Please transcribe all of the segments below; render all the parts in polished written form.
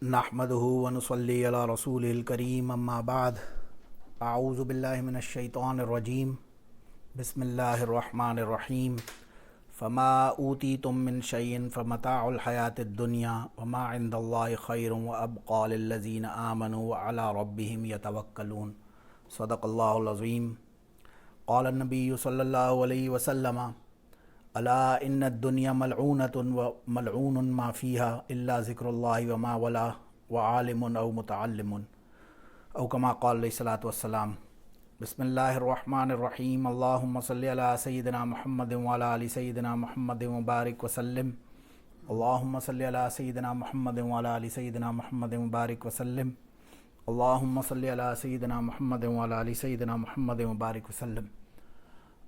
نحمدہ ونصلی علی رسولہ الکریم اما بعد اعوذ باللہ من الشیطان الرجیم بسم اللہ الرحمن الرحیم فما اوتیتم من شیء فمتاع الحیاۃ الدنیا وما عند اللہ خیر وابقى للذین آمنوا وعلی ربہم یتوکلون صدق اللہ العظیم قال النبی صلی اللہ علیہ وسلم الا ان الدنیا ملعونۃ وملعون ما فیها الا ذکر اللہ وما ولا وعالم او متعلم او کما قال علیہ الصلاۃ والسلام۔ بسم اللہ الرحمن الرحیم اللہم صلی علی سیدنا محمد وعلی آل سیدنا محمد مبارک وسلم۔ اللہم صلی علی سیدنا محمد وعلی آل سیدنا محمد مبارک وسلم۔ اللہم صلی علی سیدنا محمد وعلی آل سیدنا محمد مبارک وسلم۔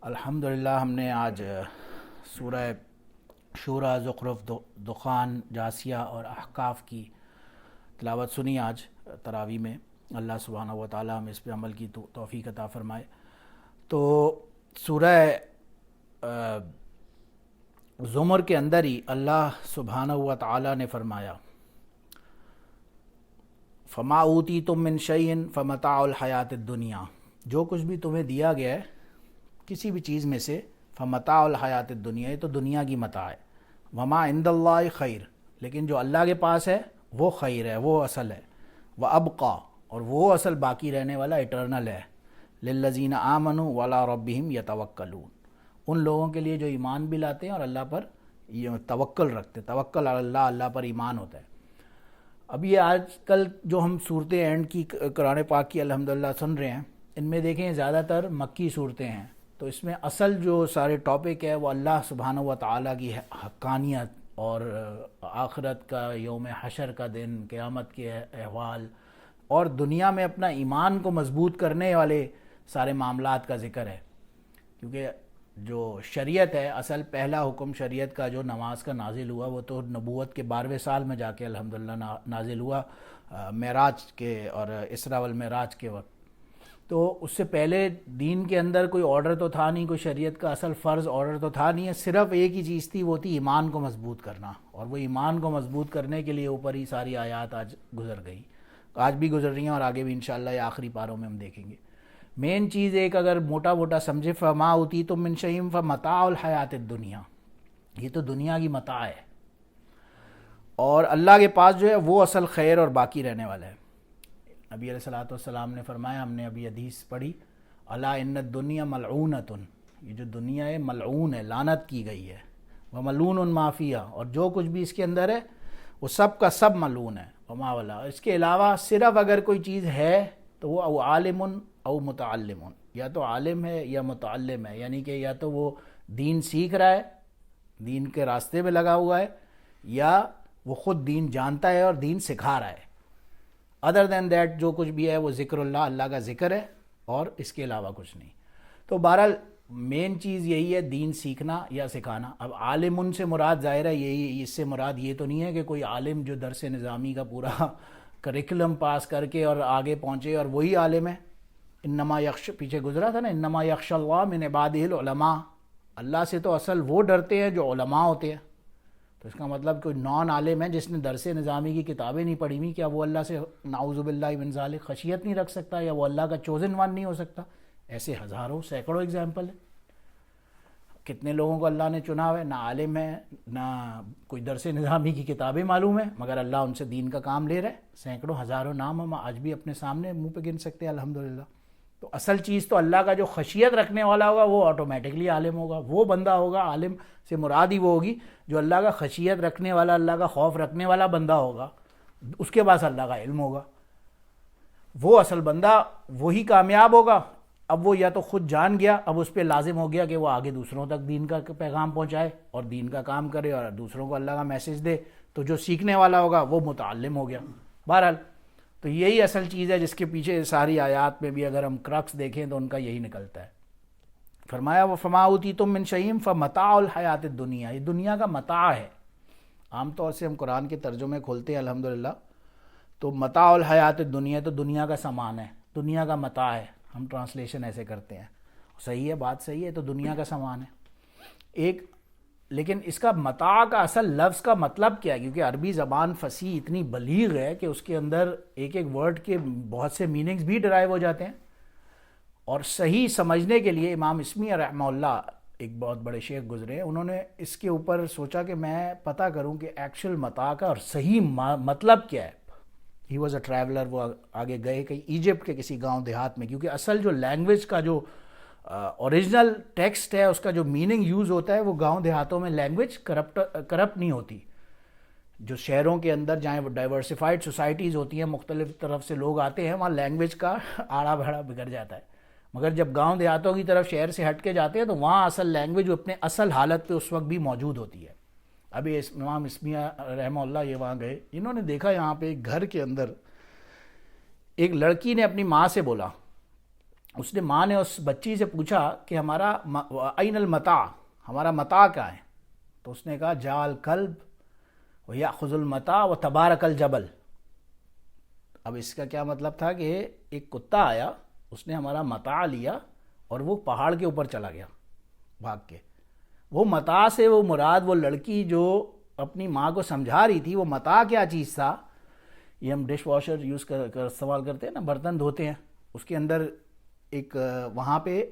الحمدللہ ہم نے آج سورہ شورى، زخرف، دخان، جاثیہ اور احقاف کی تلاوت سنی آج تراویح میں۔ اللہ سبحانہ و تعالی ہمیں اس پہ عمل کی توفیق عطا فرمائے۔ تو سورہ زمر کے اندر ہی اللہ سبحانہ و تعالی نے فرمایا فما اوتیتم من شیء فمتاع الحیاۃ الدنیا، جو کچھ بھی تمہیں دیا گیا ہے کسی بھی چیز میں سے، فمتاع الحیات الدنیا، یہ تو دنیا کی متاع ہے، وما عند اللہ خیر، لیکن جو اللہ کے پاس ہے وہ خیر ہے، وہ اصل ہے، وابقى، اور وہ اصل باقی رہنے والا ایٹرنل ہے، للذین آمنوا وعلی ربہم یتوکلون، ان لوگوں کے لیے جو ایمان بھی لاتے ہیں اور اللہ پر یہ توکل رکھتے ہیں۔ توکل علی اللہ، اللہ پر ایمان ہوتا ہے۔ اب یہ آج کل جو ہم صورتیں اینڈ کی قرآن پاک کی الحمدللہ سن رہے ہیں، ان میں دیکھیں زیادہ تر مکی صورتیں ہیں، تو اس میں اصل جو سارے ٹاپک ہے وہ اللہ سبحانہ و تعالیٰ کی حقانیت اور آخرت کا، یوم حشر کا دن، قیامت کے احوال، اور دنیا میں اپنا ایمان کو مضبوط کرنے والے سارے معاملات کا ذکر ہے۔ کیونکہ جو شریعت ہے، اصل پہلا حکم شریعت کا جو نماز کا نازل ہوا وہ تو نبوت کے 12ویں سال میں جا کے الحمدللہ نازل ہوا، معراج کے اور اسراء والمعراج کے وقت۔ تو اس سے پہلے دین کے اندر کوئی آرڈر تو تھا نہیں، کوئی شریعت کا اصل فرض آرڈر تو تھا نہیں ہے، صرف ایک ہی چیز تھی، وہ تھی ایمان کو مضبوط کرنا، اور وہ ایمان کو مضبوط کرنے کے لیے اوپر ہی ساری آیات آج گزر گئی، آج بھی گزر رہی ہیں اور آگے بھی انشاءاللہ یہ آخری پاروں میں ہم دیکھیں گے۔ مین چیز ایک اگر موٹا موٹا سمجھے، فما اوتیتم من شیء فمتاع الحیات الدنیا، یہ تو دنیا کی متاع ہے، اور اللہ کے پاس جو ہے وہ اصل خیر اور باقی رہنے والا ہے۔ نبی علیہ الصلوۃ والسلام نے فرمایا، ہم نے ابھی حدیث پڑھی، الا ان الدنیا ملعونۃ، یہ جو دنیا ہے ملعون ہے، لعنت کی گئی ہے، وملعون ما فیہا، اور جو کچھ بھی اس کے اندر ہے وہ سب کا سب ملعون ہے، وما ولا، اس کے علاوہ صرف اگر کوئی چیز ہے تو وہ او عالم او متعلم، یا تو عالم ہے یا متعلم ہے، یعنی کہ یا تو وہ دین سیکھ رہا ہے، دین کے راستے پہ لگا ہوا ہے، یا وہ خود دین جانتا ہے اور دین سکھا رہا ہے۔ ادر دین دیٹ جو کچھ بھی ہے وہ ذکر اللہ، اللہ کا ذکر ہے، اور اس کے علاوہ کچھ نہیں۔ تو بہرحال مین چیز یہی ہے، دین سیکھنا یا سکھانا۔ اب عالم ان سے مراد ظاہر ہے یہی، اس سے مراد یہ تو نہیں ہے کہ کوئی عالم جو درس نظامی کا پورا کریکولم پاس کر کے اور آگے پہنچے اور وہی عالم ہے۔ انما یخش، پیچھے گزرا تھا نا، انما یخش اللہ من عبادہ العلماء، اللہ سے تو اصل وہ ڈرتے ہیں جو علماء ہوتے ہیں۔ تو اس کا مطلب کوئی نان عالم ہے جس نے درس نظامی کی کتابیں نہیں پڑھی ہوئی، کیا وہ اللہ سے نعوذ باللہ من ذالک خشیت نہیں رکھ سکتا، یا وہ اللہ کا چوزن ون نہیں ہو سکتا؟ ایسے ہزاروں سینکڑوں اگزامپل ہیں۔ کتنے لوگوں کو اللہ نے چنا ہوا ہے، نہ عالم ہے، نہ کوئی درس نظامی کی کتابیں معلوم ہیں، مگر اللہ ان سے دین کا کام لے رہا ہے۔ سینکڑوں ہزاروں نام ہم آج بھی اپنے سامنے منہ پہ گن سکتے ہیں الحمدللہ۔ تو اصل چیز تو اللہ کا جو خشیت رکھنے والا ہوگا وہ آٹومیٹکلی عالم ہوگا، وہ بندہ ہوگا، عالم سے مراد ہی وہ ہوگی جو اللہ کا خشیت رکھنے والا، اللہ کا خوف رکھنے والا بندہ ہوگا، اس کے پاس اللہ کا علم ہوگا، وہ اصل بندہ وہی کامیاب ہوگا۔ اب وہ یا تو خود جان گیا، اب اس پہ لازم ہو گیا کہ وہ آگے دوسروں تک دین کا پیغام پہنچائے اور دین کا کام کرے اور دوسروں کو اللہ کا میسج دے، تو جو سیکھنے والا ہوگا وہ متعلم ہو گیا۔ بہرحال تو یہی اصل چیز ہے جس کے پیچھے ساری آیات میں بھی اگر ہم کرکس دیکھیں تو ان کا یہی نکلتا ہے۔ فرمایا وَفَمَا أُوتِيتُم مِّن شَيْءٍ فَمَتَاعُ الْحَيَاةِ الدُّنْيَا، یہ دنیا کا متاع ہے۔ عام طور سے ہم قرآن کے ترجمے کھولتے ہیں الحمدللہ تو متاع الحیات الدنیا تو دنیا کا سامان ہے، دنیا کا متاع ہے، ہم ٹرانسلیشن ایسے کرتے ہیں۔ صحیح ہے، بات صحیح ہے، تو دنیا کا سامان ہے۔ ایک لیکن اس کا متاع کا اصل لفظ کا مطلب کیا ہے؟ کیونکہ عربی زبان فصیح اتنی بلیغ ہے کہ اس کے اندر ایک ایک ورڈ کے بہت سے میننگز بھی ڈرائیو ہو جاتے ہیں. اور صحیح سمجھنے کے لیے امام اسمی رحمہ اللہ ایک بہت بڑے شیخ گزرے ہیں، انہوں نے اس کے اوپر سوچا کہ میں پتہ کروں کہ ایکچوئل متاع کا اور صحیح مطلب کیا ہے. ہی واز اے ٹریولر، وہ آگے گئے کہیں ایجپٹ کے کسی گاؤں دیہات میں، کیونکہ اصل جو لینگویج کا جو اوریجنل ٹیکسٹ ہے اس کا جو میننگ یوز ہوتا ہے وہ گاؤں دیہاتوں میں لینگویج کرپٹ نہیں ہوتی. جو شہروں کے اندر جہاں ڈائیورسفائڈ سوسائٹیز ہوتی ہیں، مختلف طرف سے لوگ آتے ہیں، وہاں لینگویج کا آڑا بھڑا بگڑ جاتا ہے. مگر جب گاؤں دیہاتوں کی طرف شہر سے ہٹ کے جاتے ہیں تو وہاں اصل لینگویج اپنے اصل حالت پہ اس وقت بھی موجود ہوتی ہے. ابھی امام اسمیہ رحمہ اللہ یہ وہاں گئے، انہوں نے دیکھا یہاں پہ ایک گھر کے اندر ایک لڑکی نے اپنی ماں سے بولا، اس نے ماں نے اس بچی سے پوچھا کہ ہمارا این المتاع، ہمارا متاع کیا ہے؟ تو اس نے کہا جاء الکلب ویأخذ المتاع وتبارک الجبل. اب اس کا کیا مطلب تھا کہ ایک کتا آیا، اس نے ہمارا متاع لیا اور وہ پہاڑ کے اوپر چلا گیا بھاگ کے. وہ متاع سے وہ مراد وہ لڑکی جو اپنی ماں کو سمجھا رہی تھی، وہ متاع کیا چیز تھا؟ یہ ہم ڈش واشر یوز کر استعمال کرتے ہیں نا، برتن دھوتے ہیں، اس کے اندر ایک وہاں پہ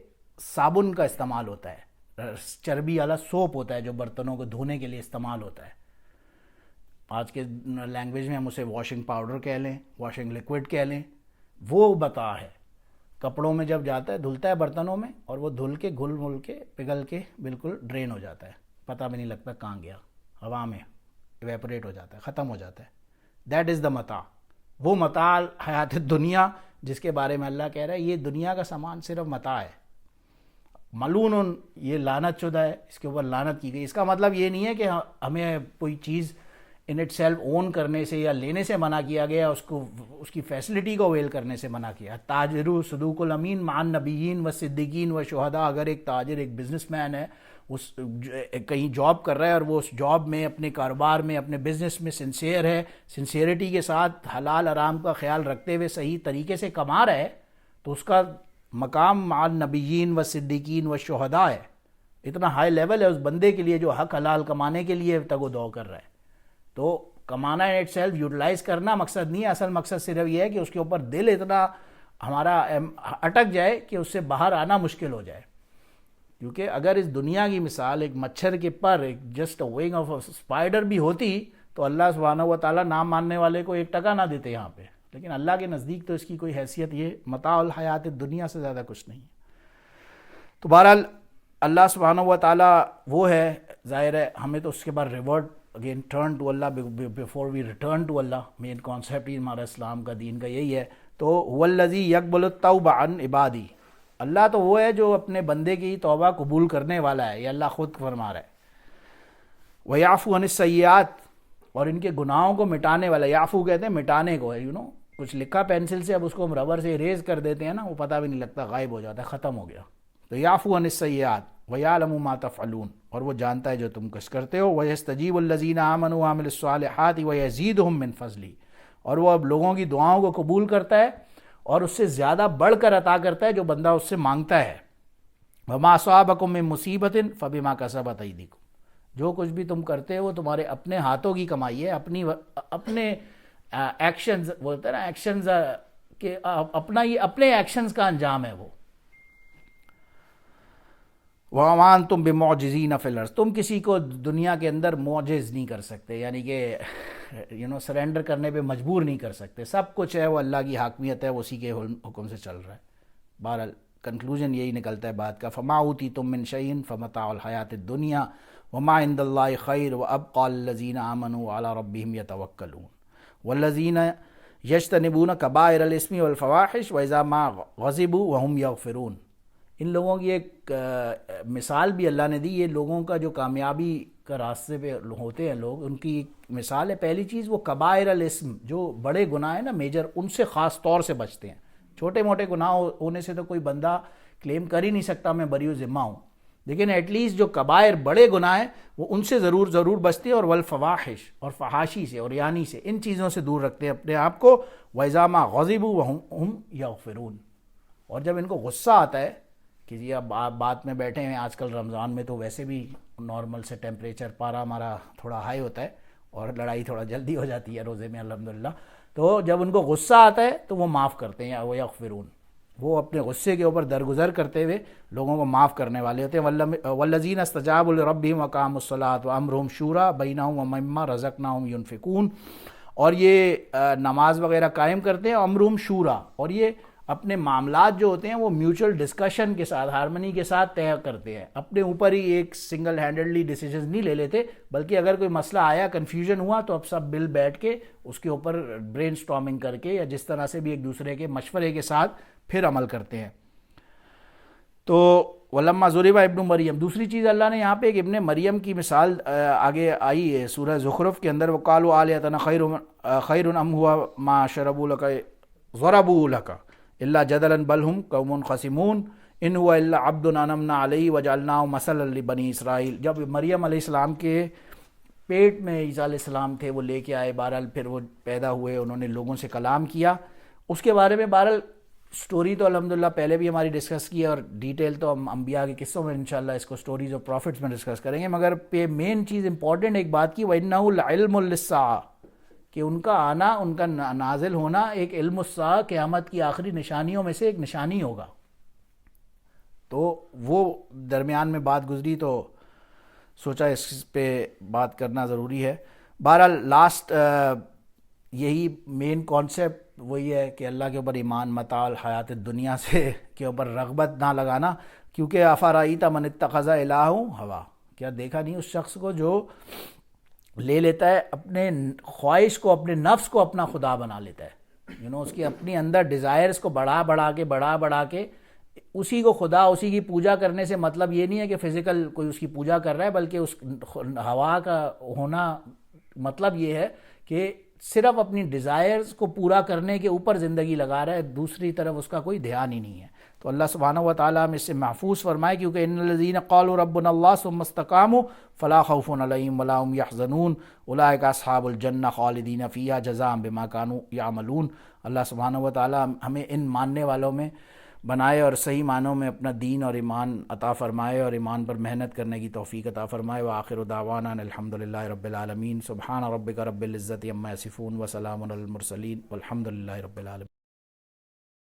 صابن کا استعمال ہوتا ہے، چربی والا سوپ ہوتا ہے جو برتنوں کو دھونے کے لیے استعمال ہوتا ہے. آج کے لینگویج میں ہم اسے واشنگ پاؤڈر کہہ لیں، واشنگ لیکوڈ کہہ لیں. وہ متاع ہے. کپڑوں میں جب جاتا ہے، دھلتا ہے برتنوں میں، اور وہ دھل کے گھل مل کے پگھل کے بالکل ڈرین ہو جاتا ہے، پتہ بھی نہیں لگتا کہاں گیا، ہوا میں ایویپوریٹ ہو جاتا ہے، ختم ہو جاتا ہے. دیٹ از دا متاع. وہ متاع حیات دنیا جس کے بارے میں اللہ کہہ رہا ہے یہ دنیا کا سامان صرف متاع ہے. ملعون، یہ لعنت شدہ ہے، اس کے اوپر لعنت کی گئی. اس کا مطلب یہ نہیں ہے کہ ہمیں کوئی چیز ان اٹ سیلف اون کرنے سے یا لینے سے منع کیا گیا، اس کی فیسلٹی کو اویل کرنے سے منع کیا. تاجر صدوق الامین مع النبیین و صدیقین و شہداء. اگر ایک تاجر، ایک بزنس مین ہے، اس کہیں جاب کر رہا ہے اور وہ اس جاب میں، اپنے کاروبار میں، اپنے بزنس میں سنسیئر ہے، سنسیئرٹی کے ساتھ حلال حرام کا خیال رکھتے ہوئے صحیح طریقے سے کما رہا ہے، تو اس کا مقام مع النبیین و صدیقین و شہداء ہے. اتنا ہائی لیول ہے اس بندے کے لیے جو حق حلال کمانے کے لیے تگ و دو کر رہا ہے. تو کمانا ان اٹ سیلف، یوٹیلائز کرنا مقصد نہیں ہے. اصل مقصد صرف یہ ہے کہ اس کے اوپر دل اتنا ہمارا اٹک جائے کہ اس سے باہر آنا مشکل ہو جائے. کیونکہ اگر اس دنیا کی مثال ایک مچھر کے پر، ایک جسٹ ونگ آف اسپائڈر بھی ہوتی تو اللہ سبحانہ و تعالیٰ نام ماننے والے کو ایک ٹکا نہ دیتے یہاں پہ. لیکن اللہ کے نزدیک تو اس کی کوئی حیثیت، یہ متاع الحیات دنیا سے زیادہ کچھ نہیں. تو بہرحال اللہ سبحانہ و تعالیٰ وہ ہے، ظاہر ہے ہمیں تو اس کے بعد revert again turn to Allah before we return to Allah. Main concept ہی ہمارا اسلام کا، دین کا یہی ہے. تو هو الذی یقبل التوبہ عن عبادی، اللہ تو وہ ہے جو اپنے بندے کی توبہ قبول کرنے والا ہے، یہ اللہ خود فرما رہا ہے. ویعفو عن السیئات، اور ان کے گناہوں کو مٹانے والا. یعفو کہتے ہیں مٹانے کو، کچھ لکھا پینسل سے، اب اس کو ہم ربر سے اریز کر دیتے ہیں نا، وہ پتہ بھی نہیں لگتا، غائب ہو جاتا ہے، ختم ہو گیا. تو یعفو عن السیئات ویعلم ما تفعلون، اور وہ جانتا ہے جو تم کچھ کرتے ہو. ویستجیب الذین آمنوا وعملوا الصالحات ویزیدہم من فضلہ، اور وہ اب لوگوں کی دعاؤں کو قبول کرتا ہے اور اس سے زیادہ بڑھ کر عطا کرتا ہے جو بندہ اس سے مانگتا ہے. وما اصابکم من مصیبت فبما کسبت ایدیکم، جو کچھ بھی تم کرتے ہو تمہارے اپنے ہاتھوں کی کمائی ہے، اپنے ایکشنز، بولتے ہیں نا ایکشنز کہ اپنے ایکشنز کا انجام ہے وہ. وَمَا أَنْتُمْ بِمُعْجِزِينَ فِي الْأَرْضِ، تم کسی کو دنیا کے اندر معجز نہیں کر سکتے، یعنی کہ سرنڈر کرنے پہ مجبور نہیں کر سکتے. سب کچھ ہے وہ اللہ کی حاکمیت ہے، وہ اسی کے حکم سے چل رہا ہے. بہرحال کنکلوژن یہی نکلتا ہے بات کا. فَمَا أُوتِيتُم مِّن شَيْءٍ فَمَتَاعُ الْحَيَاةِ الدُّنْيَا وَمَا عِندَ اللَّهِ خَيْرٌ وَأَبْقَىٰ لِلَّذِينَ آمَنُوا وَعَلَىٰ رَبِّهِمْ يَتَوَكَّلُونَ وَالَّذِينَ يَجْتَنِبُونَ كَبَائِرَ الْإِثْمِ وَالْفَوَاحِشَ وَإِذَا مَا غَضِبُوا وَهُمْ يَغْفِرُونَ. ان لوگوں کی ایک مثال بھی اللہ نے دی. یہ لوگوں کا جو کامیابی کا راستے پہ ہوتے ہیں لوگ، ان کی ایک مثال ہے. پہلی چیز وہ کبائر الاسم، جو بڑے گناہ ہیں نا میجر، ان سے خاص طور سے بچتے ہیں. چھوٹے موٹے گناہ ہونے سے تو کوئی بندہ کلیم کر ہی نہیں سکتا میں بری و ذمہ ہوں، لیکن ایٹ لیسٹ جو کبائر بڑے گناہ ہیں وہ ان سے ضرور بچتے ہیں. اور والفواحش، اور فحاشی سے اور یعنی سے، ان چیزوں سے دور رکھتے ہیں اپنے آپ کو. وَإِذَا مَا غَضِبُوا وَهُمْ يَغْفِرُونَ، اور جب ان کو غصہ آتا ہے کہ جی اب آپ بات میں بیٹھے ہیں، آج کل رمضان میں تو ویسے بھی نارمل سے ٹیمپریچر پارا ہمارا تھوڑا ہائی ہوتا ہے اور لڑائی تھوڑا جلدی ہو جاتی ہے روزے میں الحمدللہ، تو جب ان کو غصہ آتا ہے تو وہ معاف کرتے ہیں، وہ یغفرون، وہ اپنے غصے کے اوپر درگزر کرتے ہوئے لوگوں کو معاف کرنے والے ہوتے ہیں۔ والذین استجابوا لربہم وقاموا الصلاۃ وامرهم شورى بینہم ومما رزقناہم ینفقون، اور یہ نماز وغیرہ قائم کرتے ہیں، امرهم شورى، اور یہ اپنے معاملات جو ہوتے ہیں وہ میوچل ڈسکشن کے ساتھ، ہارمنی کے ساتھ طے کرتے ہیں، اپنے اوپر ہی ایک سنگل ہینڈڈلی ڈیسیجنز نہیں لے لیتے، بلکہ اگر کوئی مسئلہ آیا، کنفیوژن ہوا، تو اب سب مل بیٹھ کے اس کے اوپر برین سٹارمنگ کر کے یا جس طرح سے بھی ایک دوسرے کے مشورے کے ساتھ پھر عمل کرتے ہیں۔ تو ولما ضرب ابن مریم، دوسری چیز اللہ نے یہاں پہ ایک ابن مریم کی مثال آگے آئی ہے سورہ زخرف کے اندر، وقالوا آلیہتنا خیر ام ہوا ما شربوا لک ضربوا لک الا جدلا بل ہم قوم خصمون ان هو الا عبد انعمنا علیہ وجعلناہ مثلا لبنی اسرائیل۔ جب مریم علیہ السلام کے پیٹ میں عیسیٰ علیہ السلام تھے، وہ لے کے آئے، بہرحال پھر وہ پیدا ہوئے، انہوں نے لوگوں سے کلام کیا، اس کے بارے میں بہرحال سٹوری تو الحمدللہ پہلے بھی ہماری ڈسکس کی ہے، اور ڈیٹیل تو ہم انبیاء کے قصوں میں انشاءاللہ اس کو سٹوریز اور پروفٹس میں ڈسکس کریں گے، مگر پہ مین چیز امپورٹنٹ ایک بات کی، وَإِنَّهُ لَعِلْمٌ لِلسَّاعَةِ، کہ ان کا آنا، ان کا نازل ہونا ایک علم الساعہ، قیامت کی آخری نشانیوں میں سے ایک نشانی ہوگا۔ تو وہ درمیان میں بات گزری تو سوچا اس پہ بات کرنا ضروری ہے۔ بہرحال لاسٹ یہی مین کانسیپٹ وہی ہے کہ اللہ کے اوپر ایمان، متاع الحیات الدنیا سے کے اوپر رغبت نہ لگانا، کیونکہ افرأیت من اتخذ الہہ ہوا، کیا دیکھا نہیں اس شخص کو جو لے لیتا ہے اپنے خواہش کو، اپنے نفس کو اپنا خدا بنا لیتا ہے، اس کی اپنی اندر ڈیزائرز کو بڑھا کے اسی کو خدا، اسی کی پوجا کرنے سے مطلب یہ نہیں ہے کہ فزیکل کوئی اس کی پوجا کر رہا ہے، بلکہ اس ہوا کا ہونا مطلب یہ ہے کہ صرف اپنی ڈیزائرز کو پورا کرنے کے اوپر زندگی لگا رہا ہے، دوسری طرف اس کا کوئی دھیان ہی نہیں ہے۔ تو اللہ سبحانہ و تعالیٰ ہم اس سے محفوظ فرمائے، کیونکہ ان الذین قالوا ربنا اللہ ثم استقاموا فلا خوف علیہم ولا هم یحزنون اولئک اصحاب الجنہ خالدین فیہا جزاء بما کانوا یعملون۔ اللہ سبحانہ و تعالیٰ ہمیں ان ماننے والوں میں بنائے اور صحیح معنوں میں اپنا دین اور ایمان عطا فرمائے، اور ایمان پر محنت کرنے کی توفیق عطا فرمائے۔ وآخر دعوانا الحمدللہ رب العالمین، سبحان ربک رب العزت عما یصفون وسلام علی المرسلین والحمدللہ رب العالمین۔